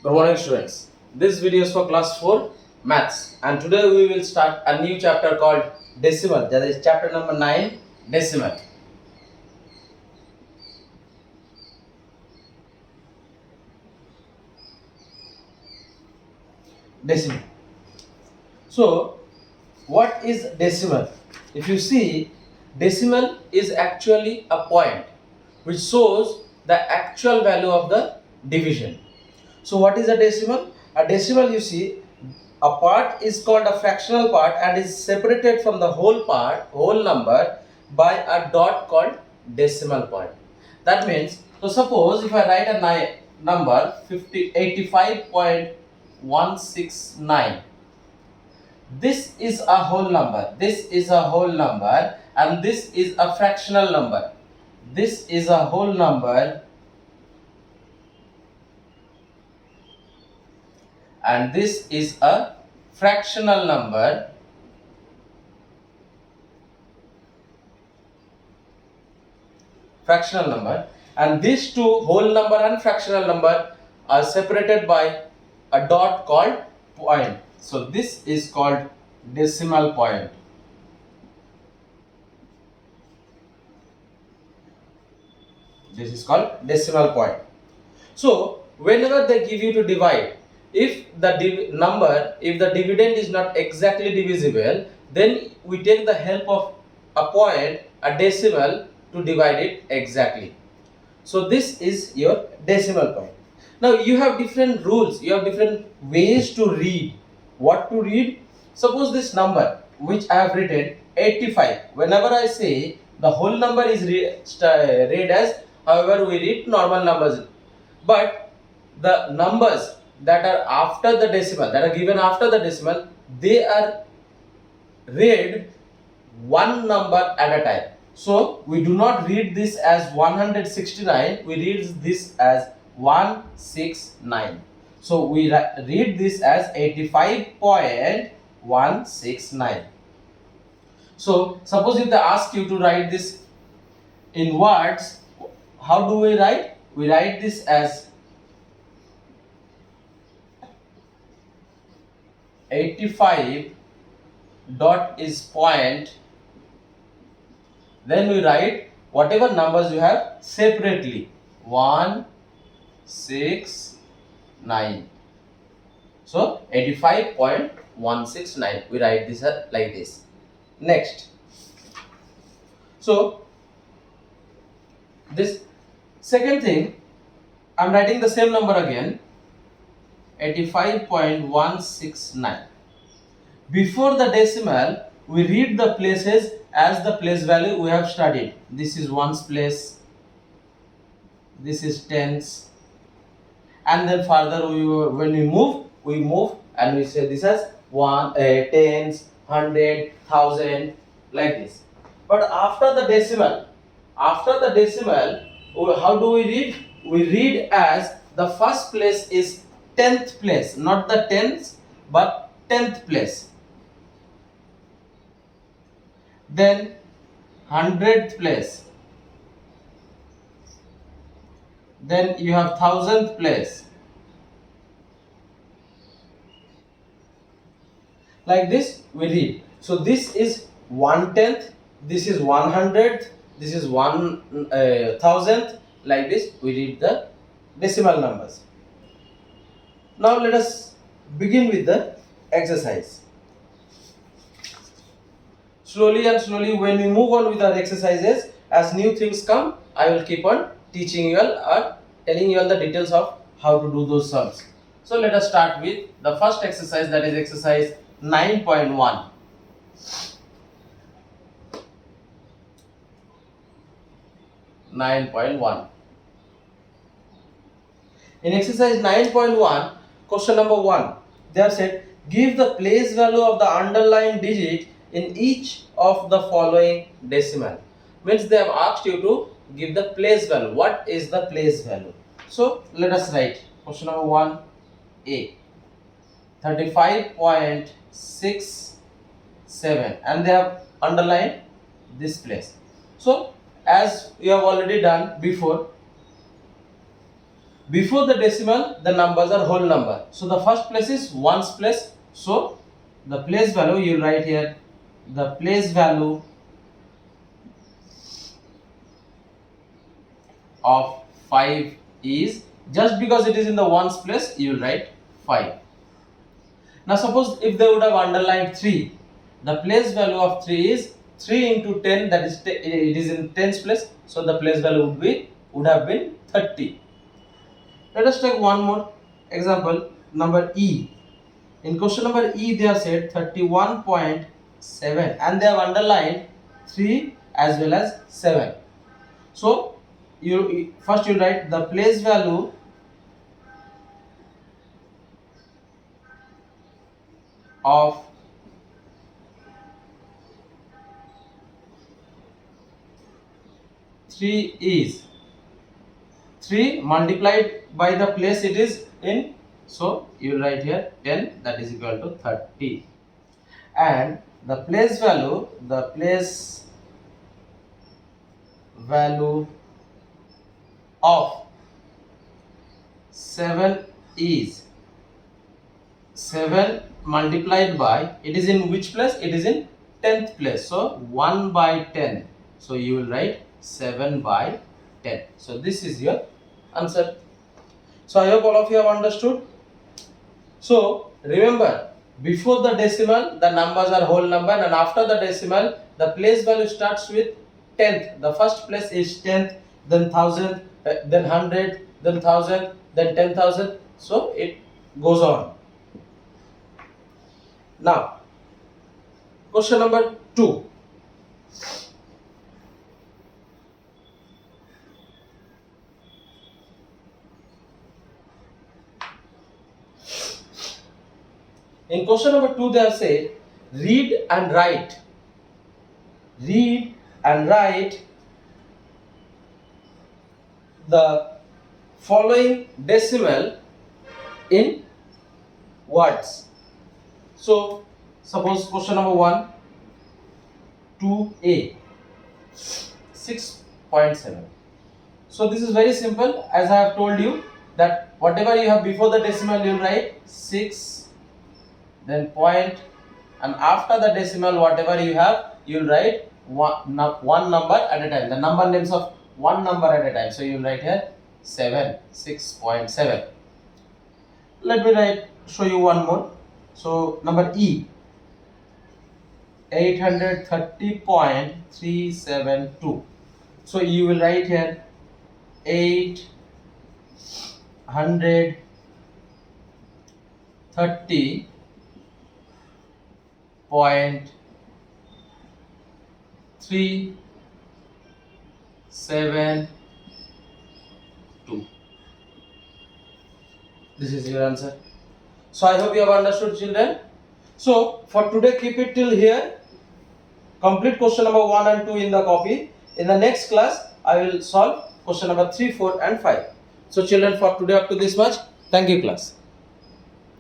Good morning, students. This video is for class 4 maths, and today we will start a new chapter called decimal. That is chapter number 9, decimal. Decimal. So, what is decimal? If you see, decimal is actually a point which shows the actual value of the division. So, what is a decimal? A decimal, you see, a part is called a fractional part and is separated from the whole number by a dot called decimal point. That means, so suppose if I write a number 85.169, this is a whole number, this is a whole number, and this is a fractional number. This is a whole number and this is a fractional number. And these two, whole number and fractional number, are separated by a dot called point. So this is called decimal point. This is called decimal point. So whenever they give you to divide, if the dividend is not exactly divisible, then we take the help of a point, a decimal, to divide it exactly. So this is your decimal point. Now you have different rules, you have different ways to read. What to read? Suppose this number which I have written 85, whenever I say, the whole number is read as however we read normal numbers, but the numbers that are after the decimal, that are given after the decimal, they are read one number at a time. So we do not read this as 169, we read this as 169. So we read this as 85.169. So suppose if they ask you to write this in words, how do we write? We write this as 85 dot is point, then we write whatever numbers you have separately, 1, 6, 9. So 85.169, we write this like this. Next, so this second thing, I'm writing the same number again, 85.169. Before the decimal, we read the places as the place value we have studied. This is ones place, this is tens, and then further when we move and we say this as tens, hundred, thousand, like this. But after the decimal, how do we read? We read as the first place is 10th place, not the tens but 10th place. Then 100th place, then you have 1000th place, like this we read. So this is 1/10th, this is 100th, this is 1000th, like this we read the decimal numbers. Now let us begin with the exercise. Slowly and slowly, when we move on with our exercises, as new things come, I will keep on teaching you all or telling you all the details of how to do those sums. So let us start with the first exercise, that is exercise 9.1. In exercise 9.1, question number 1, they have said, give the place value of the underlying digit in each of the following decimal. Means they have asked you to give the place value. What is the place value? So let us write question number 1A, 35.67, and they have underlined this place. So as we have already done before, Before the decimal, the numbers are whole number. So the first place is ones place. So the place value you will write here. The place value of 5 is, just because it is in the ones place, you will write 5. Now suppose if they would have underlined 3, the place value of 3 is 3 into 10, that is it is in tens place, so the place value would have been 30. Let us take one more example, number E. In question number E, they have said 31.7 and they have underlined 3 as well as 7. So you first you write the place value of three is 3 multiplied by the place it is in, so you write here 10, that is equal to 30, and the place value of 7 is 7 multiplied by, it is in which place? It is in 10th place, so 1 by 10, so you will write 7 by 10. So this is your answer. So I hope all of you have understood. So remember, before the decimal the numbers are whole number, and after the decimal the place value starts with 10th. The first place is 10th, then 1000, then 100, then 1000, then 10,000, so it goes on. Now question number 2. In question number 2, they have said read and write the following decimal in words. So suppose question number 1, 2a 6.7. So this is very simple, as I have told you that whatever you have before the decimal you will write 6, then point, and after the decimal whatever you have you will write one number at a time, the number names of one number at a time. So you will write here 6.7. Let me show you one more. So number E, 830.372. So you will write here 830.372. This is your answer. So I hope you have understood, children. So for today, keep it till here. Complete question number 1 and 2 in the copy. In the next class, I will solve question number 3, 4 and 5. So children, for today up to this much. Thank you, class.